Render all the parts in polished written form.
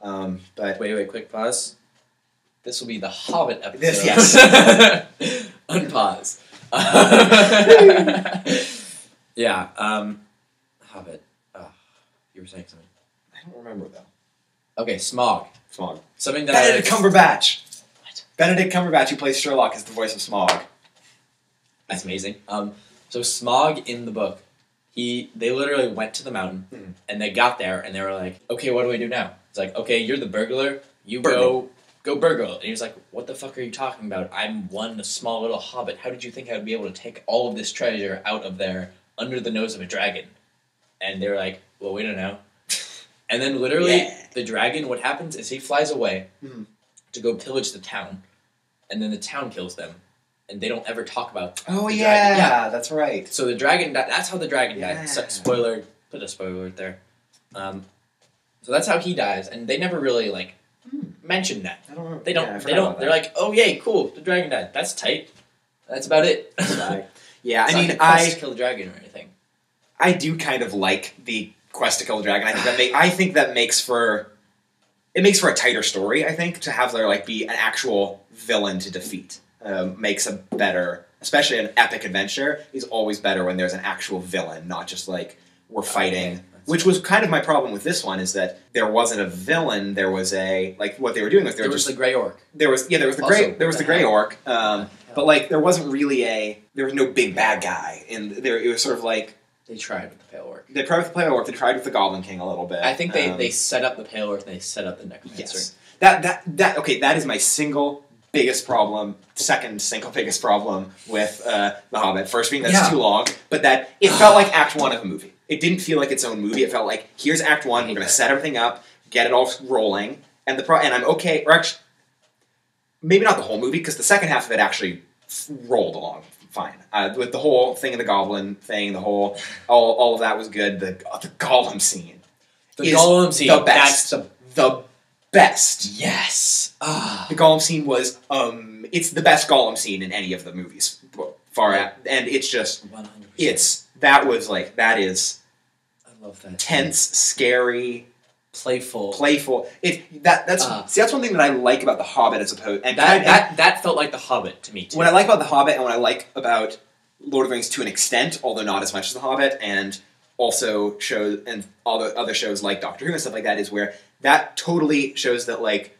But wait, quick pause. This will be the Hobbit episode. Yes. Unpause. Yeah. Hobbit. You were saying something. I don't remember though. Okay, Smaug. Smaug. Something that Benedict Cumberbatch. What? Benedict Cumberbatch, who plays Sherlock, is the voice of Smaug. That's amazing. So Smaug in the book, they literally went to the mountain and they got there and they were like, okay, what do we do now? It's like, okay, you're the burglar. You go burgle. And he was like, what the fuck are you talking about? I'm one small little hobbit. How did you think I would be able to take all of this treasure out of there under the nose of a dragon? And they were like, well, we don't know. And then literally the dragon, what happens is he flies away to go pillage the town. And then the town kills them. And they don't ever talk about the dragon. Yeah, that's right. So the dragon, that's how the dragon died. So, spoiler, put a spoiler alert there. So that's how he dies. And they never really, like, mention that. I don't know. They don't. They're like, oh yay, cool, the dragon died. That's tight. That's about it. Yeah, I mean, I kill the dragon or anything. I do kind of like the quest to kill the dragon. I think that makes for a tighter story. I think to have there like be an actual villain to defeat makes a better, especially an epic adventure is always better when there's an actual villain, not just like we're fighting. Okay. Which was kind of my problem with this one, is that there wasn't a villain. There was what they were doing was there was the Grey Orc. There was the Grey Orc, but like there wasn't really there was no big bad guy, and it was sort of like they tried with the Pale Orc. They tried with the Pale Orc. They tried with the Goblin King a little bit. I think they set up the Pale Orc and they set up the Necromancer. Yes, that is my second single biggest problem with The Hobbit. First being that's too long, but that it felt like Act 1 of a movie. It didn't feel like its own movie. It felt like, here's Act 1, we're going to set everything up, get it all rolling, and I'm okay, or actually, maybe not the whole movie, because the second half of it actually rolled along fine. With the whole thing in the Goblin thing, all of that was good. The Gollum scene. The Gollum scene. The best. The best. Yes. The Gollum scene was, it's the best Gollum scene in any of the movies. And it's just, 100%. That is, I love that. Tense, scary, playful. That's one thing that I like about The Hobbit as opposed, and that felt like The Hobbit to me too. What I like about The Hobbit and what I like about Lord of the Rings to an extent, although not as much as The Hobbit, and also shows and all the other shows like Doctor Who and stuff like that, is where that totally shows that like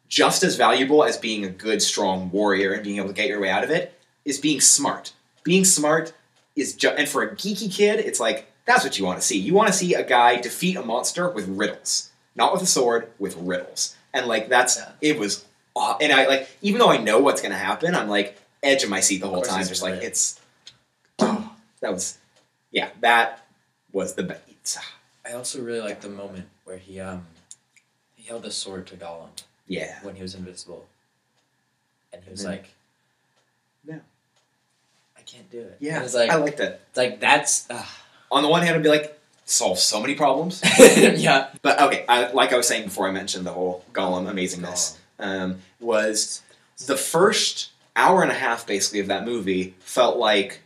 just as valuable as being a good, strong warrior and being able to get your way out of it is being smart. Being smart is and for a geeky kid, it's like, that's what you want to see. You want to see a guy defeat a monster with riddles. Not with a sword, with riddles. And like, it was, and I like, even though I know what's going to happen, I'm like, edge of my seat the whole time. Just like, that was the best. I also really like the moment where he held a sword to Gollum. Yeah. When he was invisible. And he was like, no. I can't do it. Yeah, like, I liked it. It's like, that's... On the one hand, I'd be like, solve so many problems. Yeah. But, okay, like I was saying before I mentioned the whole Gollum amazingness, was the first hour and a half, basically, of that movie felt like,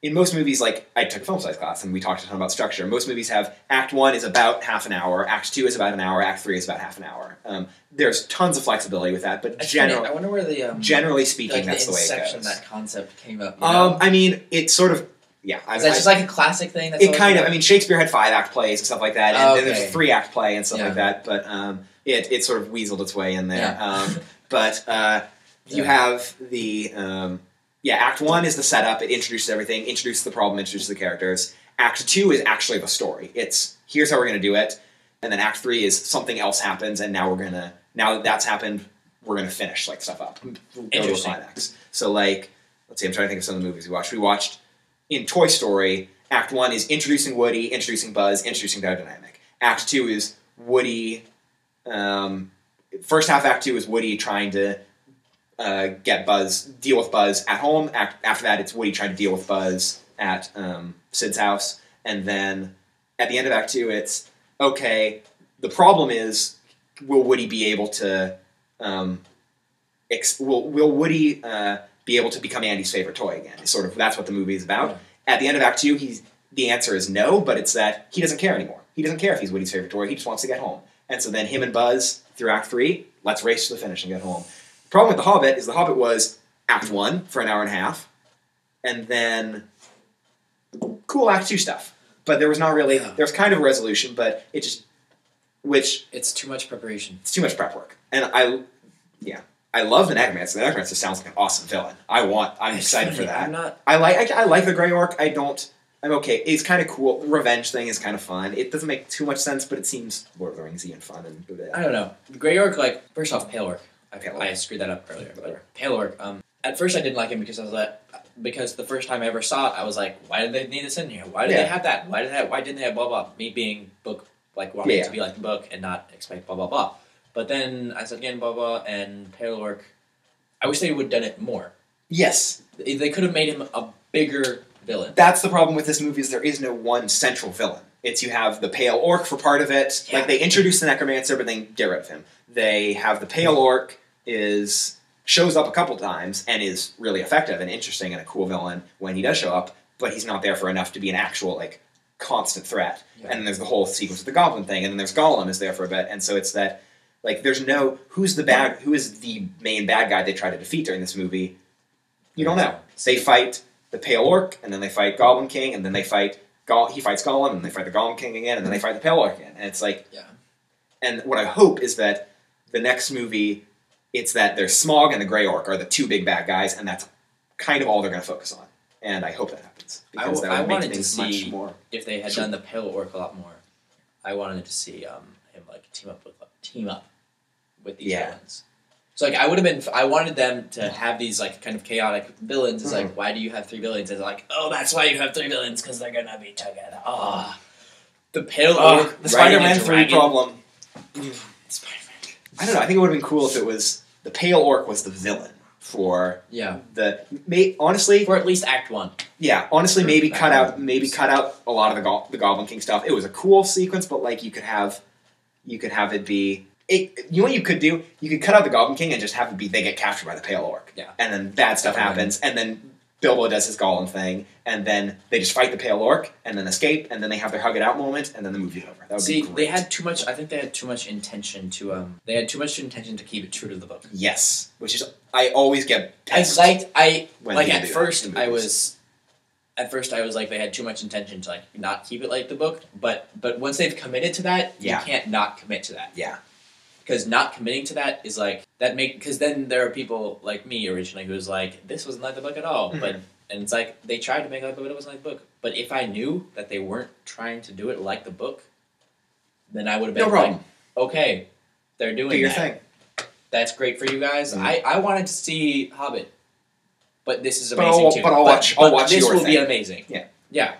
in most movies, like, I took a film studies class, and we talked a ton about structure. Most movies have, Act 1 is about half an hour, Act 2 is about an hour, Act 3 is about half an hour. There's tons of flexibility with that, but I wonder where the... generally speaking, that's the way it goes. That concept came up. You know? I mean, it's sort of... Yeah, is that just like a classic thing? It kind of. I mean, Shakespeare had 5-act plays and stuff like that, and then there's a 3-act play and stuff like that. But it sort of weaseled its way in there. Yeah. You have the Act 1 is the setup. It introduces everything, introduces the problem, introduces the characters. Act 2 is actually the story. It's here's how we're going to do it, and then Act 3 is something else happens, and now that that's happened, we're going to finish like stuff up. Go to a climax. So like, let's see. I'm trying to think of some of the movies we watched. We watched. In Toy Story, Act 1 is introducing Woody, introducing Buzz, introducing their dynamic. Act 2 is Woody... first half Act 2 is Woody trying to deal with Buzz at home. After that, it's Woody trying to deal with Buzz at Sid's house. And then at the end of Act 2, it's, okay, the problem is, will Woody be able to... will Woody... be able to become Andy's favorite toy again. That's what the movie is about. Yeah. At the end of Act 2, the answer is no, but it's that he doesn't care anymore. He doesn't care if he's Woody's favorite toy. He just wants to get home. And so then him and Buzz through Act 3, let's race to the finish and get home. The problem with The Hobbit is The Hobbit was Act 1 for an hour and a half, and then cool Act 2 stuff. But there was not really, there was kind of a resolution, but it just, which... It's too much preparation. It's too much prep work. And I love the Necromancer. The Necromancer sounds like an awesome villain. I'm excited for that. I like the Grey Orc. I'm okay. It's kind of cool. The revenge thing is kind of fun. It doesn't make too much sense, but it seems Lord of the Ringsy and fun. And I don't know. The Grey Orc, like, first off, Pale Orc. I screwed that up earlier. But Pale Orc, at first I didn't like him because I was like, because the first time I ever saw it, I was like, why did they need this in here? Why did they have that? Why didn't they have blah blah? Me being book, like, wanting it to be like the book and not expect blah blah blah. But then I said again blah blah, and Pale Orc, I wish they would have done it more. Yes. They could have made him a bigger villain. That's the problem with this movie, is there is no one central villain. It's you have the Pale Orc for part of it. Yeah. Like, they introduce the Necromancer, but then get rid of him. They have the Pale Orc shows up a couple times and is really effective and interesting and a cool villain when he does show up, but he's not there for enough to be an actual, like, constant threat. Yeah. And then there's the whole sequence of the Goblin thing, and then there's Gollum is there for a bit, and so it's that, like, there's no, who is the main bad guy they try to defeat during this movie? You don't know. They fight the Pale Orc, and then they fight Goblin King, and then they fight, he fights Gollum, and they fight the Goblin King again, and then they fight the Pale Orc again. And it's like, and what I hope is that the next movie, it's that there's Smaug and the Grey Orc are the two big bad guys, and that's kind of all they're going to focus on. And I hope that happens. Because that would make things much more... If they had done the Pale Orc a lot more, I wanted to see him, like, team up with these villains. So, like, I wanted them to have these, like, kind of chaotic villains. It's like, why do you have 3 villains? It's like, oh, that's why you have 3 villains, because they're going to be together. The Pale Orc, the Spider-Man 3 problem. I don't know, I think it would have been cool if it was, the Pale Orc was the villain for honestly... For at least Act 1. Yeah, honestly, maybe cut out a lot of the Goblin King stuff. It was a cool sequence, but, like, you could have it be... you know what you could do? You could cut out the Goblin King and just have it be they get captured by the Pale Orc. Yeah. And then bad stuff happens, and then Bilbo does his Gollum thing, and then they just fight the Pale Orc, and then escape, and then they have their hug it out moment, and then the movie's over. That would be great. They had too much, I think they had too much intention to, to keep it true to the book. Yes. Which is, I always get pissed. At first I was like, they had too much intention to, like, not keep it like the book, but once they've committed to that, you can't not commit to that. Yeah. Because not committing to that is like, because then there are people like me originally who was like, this wasn't like the book at all. And it's like, they tried to make it like the book, but it wasn't like the book. But if I knew that they weren't trying to do it like the book, then I would have been like, okay, they're doing your that. Thing. That's great for you guys. I wanted to see Hobbit, but this is amazing too. But I'll watch this your will thing. Be amazing. Yeah. Yeah.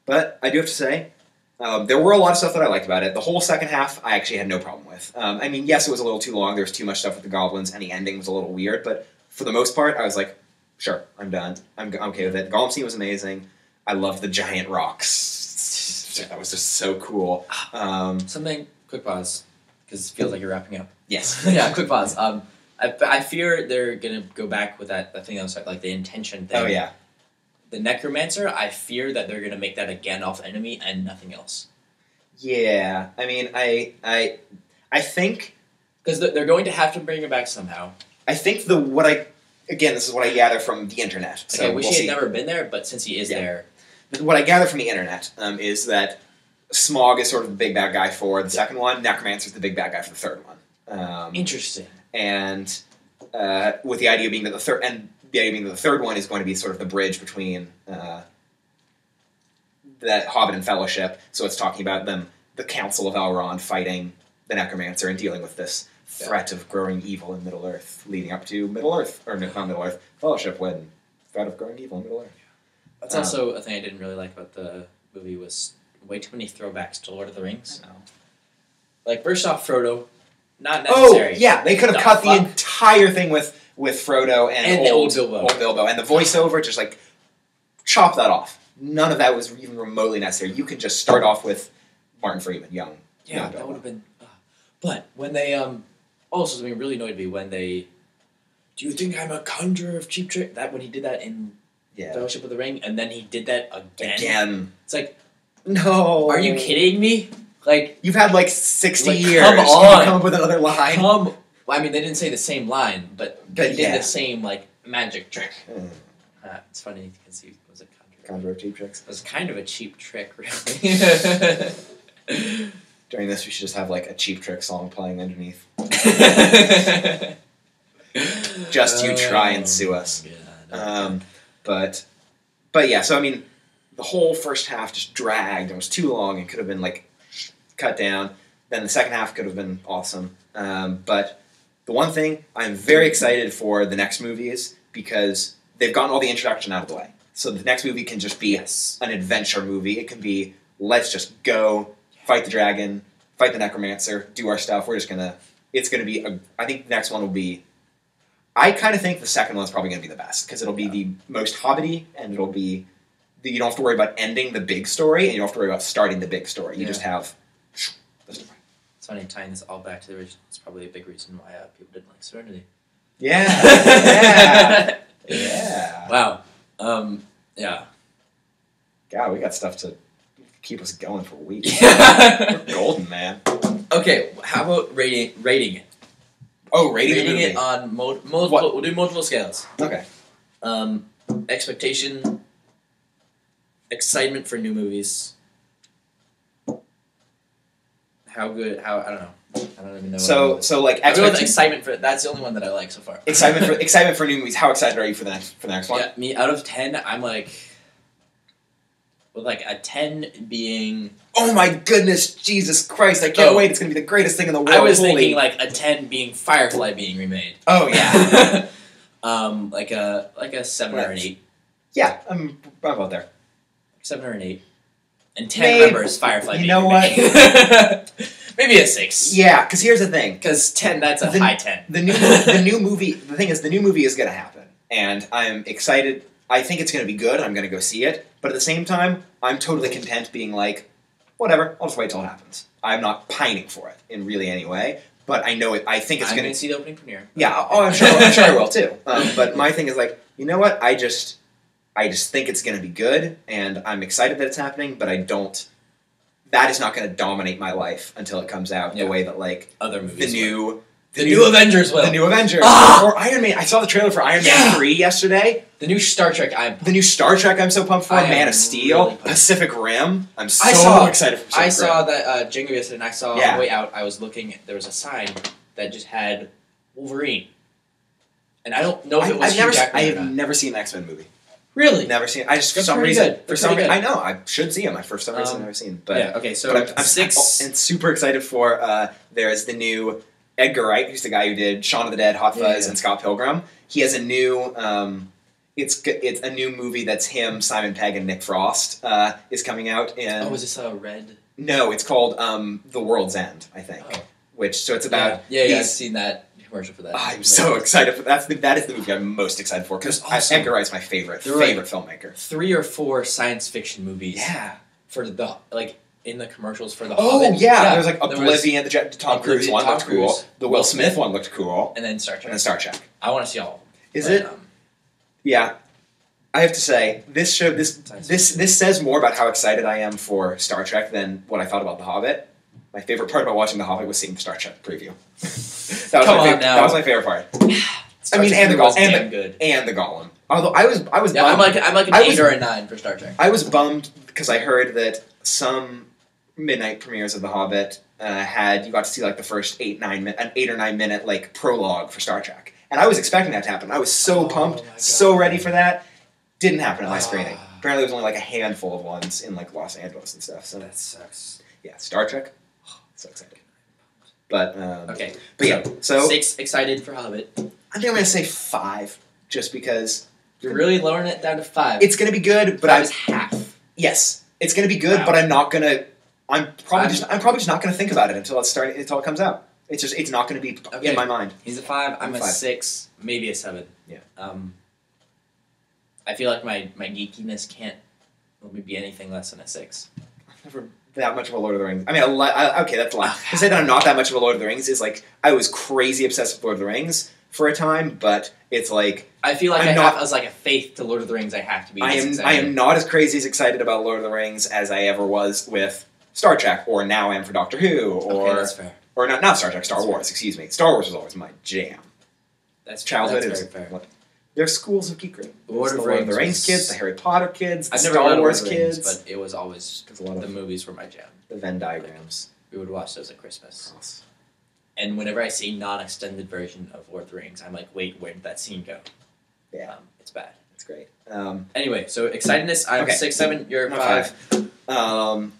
But I do have to say, there were a lot of stuff that I liked about it. The whole second half, I actually had no problem with. I mean, yes, it was a little too long. There was too much stuff with the goblins, and the ending was a little weird. But for the most part, I was like, sure, I'm done. I'm okay with it. Gollum scene was amazing. I loved the giant rocks. That was just so cool. Quick pause, because it feels like you're wrapping up. Yes. Yeah, quick pause. I fear they're going to go back with that thing that was like the intention thing. Oh, yeah. The Necromancer, I fear that they're going to make that a Gandalf enemy and nothing else. Yeah, I mean, I think... Because they're going to have to bring it back somehow. I think again, this is what I gather from the internet. So I wish he had never been there, but since he is there... What I gather from the internet is that Smaug is sort of the big bad guy for the second one, Necromancer is the big bad guy for the third one. Interesting. And with the idea being that the third one is going to be sort of the bridge between that Hobbit and Fellowship. So it's talking about the Council of Elrond fighting the Necromancer and dealing with this threat of growing evil in Middle-earth, leading up to Middle-earth, or not Middle-earth, Fellowship, when threat of growing evil in Middle-earth. That's also a thing I didn't really like about the movie was way too many throwbacks to Lord of the Rings. Like, first off, Frodo, not necessary. Oh, yeah, they could have cut the entire thing with Frodo and old Bilbo. And the voiceover, just, like, chop that off. None of that was even remotely necessary. You could just start off with Martin Freeman, young. Yeah, that would have been... But when they... Also, something really annoyed me when they... Do you think I'm a conjurer of cheap trick? When he did that in Fellowship of the Ring, and then he did that again. It's like, No. Are you kidding me? Like, you've had like 60 years. Come on. Can you come up with another line? Well, I mean, they didn't say the same line, but he did the same like magic trick. It's funny because he was a conjurer of cheap tricks. It was kind of a cheap trick, really. During this, we should just have like a Cheap Trick song playing underneath. Just you try and sue us. But yeah. So I mean, the whole first half just dragged. It was too long and could have been like cut down. Then the second half could have been awesome. But the one thing I'm very excited for the next movie is because they've gotten all the introduction out of the way. So the next movie can just be an adventure movie. It can be, let's just go, fight the dragon, fight the necromancer, do our stuff. It's going to be, I think the next one will be, I kind of think the second one's probably going to be the best, because it'll be the most Hobbity, and it'll be, you don't have to worry about ending the big story, and you don't have to worry about starting the big story. You just have the story. It's funny, tying this all back to the original. It's probably a big reason why people didn't like Serenity. Yeah. Yeah. Wow. Yeah. God, we got stuff to keep us going for weeks. We're golden, man. Okay, how about rating it? Oh, rating it on multiple. We'll do multiple scales. Okay. Expectation, excitement for new movies. How good? I don't know. I don't even know. So like excitement for that's the only one that I like so far. excitement for new movies. How excited are you for the next one? Yeah, me out of 10, I'm like, with like a 10 being. Oh my goodness, Jesus Christ! I can't wait. It's gonna be the greatest thing in the world. I was thinking like a 10 being Firefly being remade. Oh yeah. Like a 7 or an 8. Yeah, I'm about there. 7 or an 8. And 10 remembers Firefly being remade. You know what? Maybe a 6. Yeah, because here's the thing. Because 10, that's a high 10. The new movie. The thing is, the new movie is going to happen, and I'm excited. I think it's going to be good. I'm going to go see it, but at the same time, I'm totally content being like, whatever. I'll just wait till it happens. I'm not pining for it in really any way, but I know it. I think it's going to see the opening premiere. Yeah. Oh, I'm sure I will too. But my thing is like, you know what? I just think it's going to be good, and I'm excited that it's happening, but I don't. That is not going to dominate my life until it comes out the way that like other movies. The new Avengers will. The new Avengers. Or Iron Man. I saw the trailer for Iron Man 3 yesterday. The new Star Trek. The new Star Trek I'm so pumped for. Man of Steel. Really Pacific Rim. I'm so excited for Pacific Rim. I saw that Jingo yesterday, and I saw on the way out, I was looking, there was a sign that just had Wolverine. And I don't know if it was Hugh Jackman. I have never seen an X-Men movie. Really? Never seen it. I just, for some reason, I know, I should see him. For some reason, I've never seen. But, yeah, okay, so but I'm 6. And super excited for, there's the new Edgar Wright, who's the guy who did Shaun of the Dead, Hot Fuzz, and Scott Pilgrim. He has a new, it's a new movie that's him, Simon Pegg, and Nick Frost, is coming out. And is this a red? No, it's called The World's End, I think. Oh. So it's about... Yeah, I've seen that commercial for that. I'm so excited for that. That is the movie I'm most excited for, because Edgar Wright's my favorite filmmaker. 3 or 4 science fiction movies. Yeah. For the, like, in the commercials for the Hobbit. Oh, yeah. There was like Oblivion, the Tom Cruise one looked cool. The Will Smith one looked cool. And then Star Trek. I want to see all of them. Is it? Yeah. I have to say, this says more about how excited I am for Star Trek than what I thought about The Hobbit. My favorite part about watching The Hobbit was seeing the Star Trek preview. That was my favorite part. I mean, and the Golem. Although I was bummed. I'm like an 8 or a 9 for Star Trek. I was bummed because I heard that some midnight premieres of The Hobbit you got to see like the first 8 or 9 minute like prologue for Star Trek, and I was expecting that to happen. I was so pumped, so ready for that. Didn't happen at my screening. Apparently, there was only like a handful of ones in like Los Angeles and stuff. So that sucks. Yeah, Star Trek. So excited. But okay. But yeah, so 6 excited for Hobbit. I think I'm gonna say 5, just because you're really lowering it down to 5. It's gonna be good, but I was half. Yes, it's gonna be good, but I'm not gonna. I'm probably just not gonna think about it until it comes out. It's not gonna be in my mind. He's a 5. I'm a 6, maybe a 7. Yeah. I feel like my geekiness can't let me be anything less than a 6. I've never that much of a Lord of the Rings. I mean, okay, that's a lot. To say that I'm not that much of a Lord of the Rings is like I was crazy obsessed with Lord of the Rings for a time, but it's like I feel like I have as like a faith to Lord of the Rings. I have to be. I am not as crazy as excited about Lord of the Rings as I ever was with Star Trek, or now I am for Doctor Who, or okay, that's fair. Or not Star Trek, Star Wars. Excuse me. Star Wars was always my jam. That's childhood. That's very fair. There's schools of geekery. Lord of the Rings kids, the Harry Potter kids, the I've Star never read Wars Lord of the Rings, kids. but it was always the movies were my jam. The Venn diagrams. We would watch those at Christmas. And whenever I see non-extended version of Lord of the Rings, I'm like, wait, where did that scene go? Yeah. It's bad. It's great. Anyway, so excitedness, I'm 6, 7, you're 5. And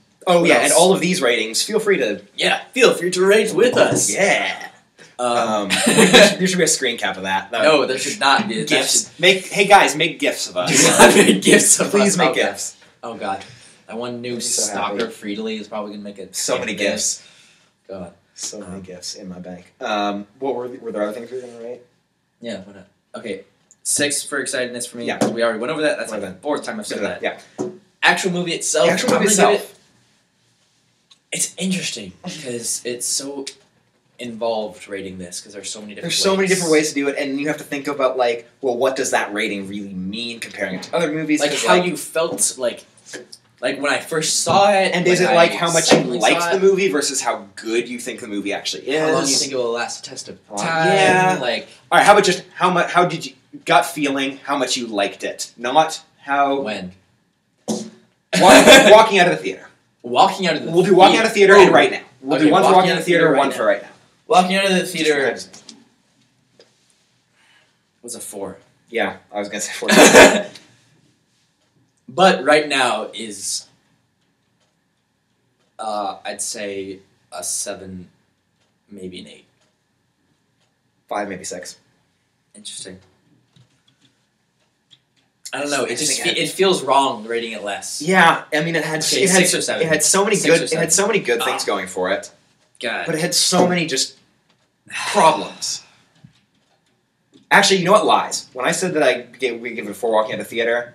all of these ratings, feel free to... Yeah, feel free to rate with us. Yeah. There should be a screen cap of that. No, there should not be. GIFs. Hey guys, make GIFs of us. Make GIFs of us. Please make GIFs. Oh god. That one new stalker, Friedley, is probably going to make it. So many GIFs. God. So many GIFs in my bank. What were there other things we were going to rate? Yeah, why not? Okay, 6 for excitedness for me. Yeah. We already went over that. That's like the 4th time I've said that. Yeah. Actual movie itself. The actual movie itself. It's interesting because it's so involved rating this because there's so many different ways to do it, and you have to think about like, well, what does that rating really mean comparing it to other movies? Like how you felt like when I first saw it, and is it like how much you liked the movie versus how good you think the movie actually is? How long you think it will last the test of time? Yeah. Like, all right, how about just how did you gut feeling how much you liked it, not how when walking out of the theater. Walking out of the We'll do walking out of theater and right now. We'll do one for walking out of the theater, one for right now. Walking out of the theater was a 4. Yeah, I was going to say 4. But right now is, I'd say a 7, maybe an 8. 5, maybe 6. Interesting. I don't know. It just it feels wrong rating it less. Yeah, I mean it had 6 or 7. It had so many good things going for it. God. But it had so many just problems. Actually, you know what lies? When I said that we give it a 4 walking out of theater,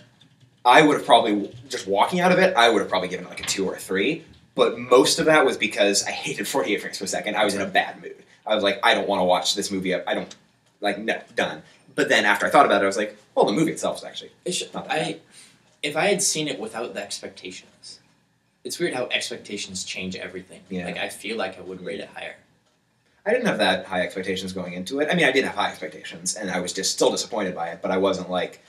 I would have probably just walking out of it. I would have probably given it like a 2 or a 3. But most of that was because I hated 48 frames per second. I was in a bad mood. I was like, I don't want to watch this movie. I don't no, done. But then after I thought about it, I was like, well, the movie itself is actually not that bad. If I had seen it without the expectations, it's weird how expectations change everything. Yeah. Like, I feel like I would rate it higher. I didn't have that high expectations going into it. I mean, I did have high expectations, and I was just still disappointed by it, but I wasn't like...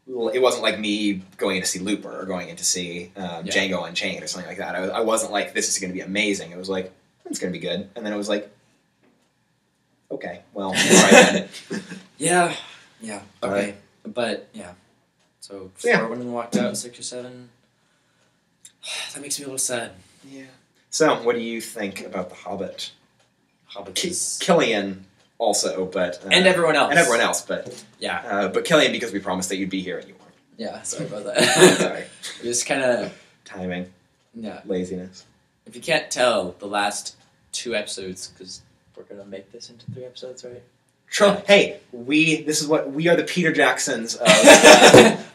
It wasn't like me going in to see Looper or going in to see Django Unchained or something like that. I wasn't like, this is going to be amazing. It was like, it's going to be good. And then it was like, okay, well, all right then. Yeah, okay. Right. But, yeah. So, 4 when we walked out, 6 or 7. That makes me a little sad. Yeah. So, what do you think about The Hobbit? Hobbit is... Killian also, but... and everyone else. And everyone else, but... Yeah. But Killian, because we promised that you'd be here and you weren't. Yeah, sorry about that. Sorry. Just kind of... Timing. Yeah. Laziness. If you can't tell, the last 2 episodes, because we're going to make this into 3 episodes, right? True. Hey, we are the Peter Jacksons of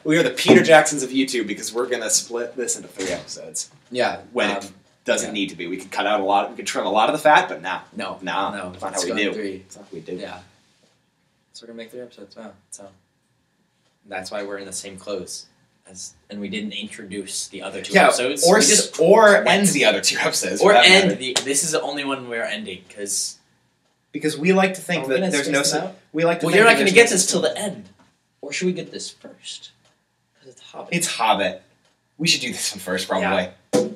we are the Peter Jacksons of YouTube because we're gonna split this into 3 episodes. Yeah. When it doesn't need to be. We can cut out a lot, we can trim a lot of the fat, but no. No. That's not how we do. 3. That's not how we do. Yeah. So we're gonna make 3 episodes, wow. So that's why we're in the same clothes. And we didn't introduce the other 2 episodes. Or end the other 2 episodes. Or end this is the only one we're ending, because we like to think that there's no... We like to well, think you're not going to get no this till the end. Or should we get this first? Because it's Hobbit. It's Hobbit. We should do this one first, probably. Yeah.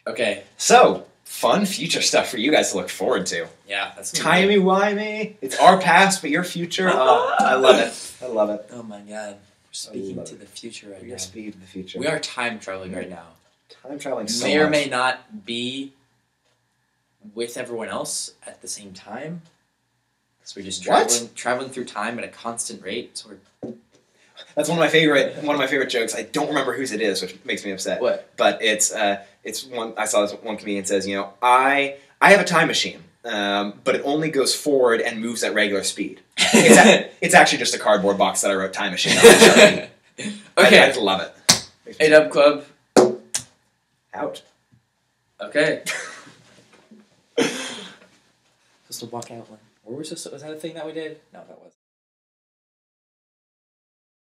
Okay. So, fun future stuff for you guys to look forward to. Yeah, that's Timey-wimey. It's our past, but your future. I love it. I love it. Oh my god. We're speaking to the future right now. We're speaking to the future. We are time traveling right now. Time traveling so much. May or may much. not be with everyone else at the same time. So we're just traveling through time at a constant rate. So that's one of my favorite jokes. I don't remember whose it is, which makes me upset. What? But it's one. I saw this one comedian says, I have a time machine, but it only goes forward and moves at regular speed. It's actually just a cardboard box that I wrote time machine on. Okay, I just love it. A-Dub Club. Out. Okay. Just to walk out one. were we supposed to, was that a thing that we did? No, that wasn't.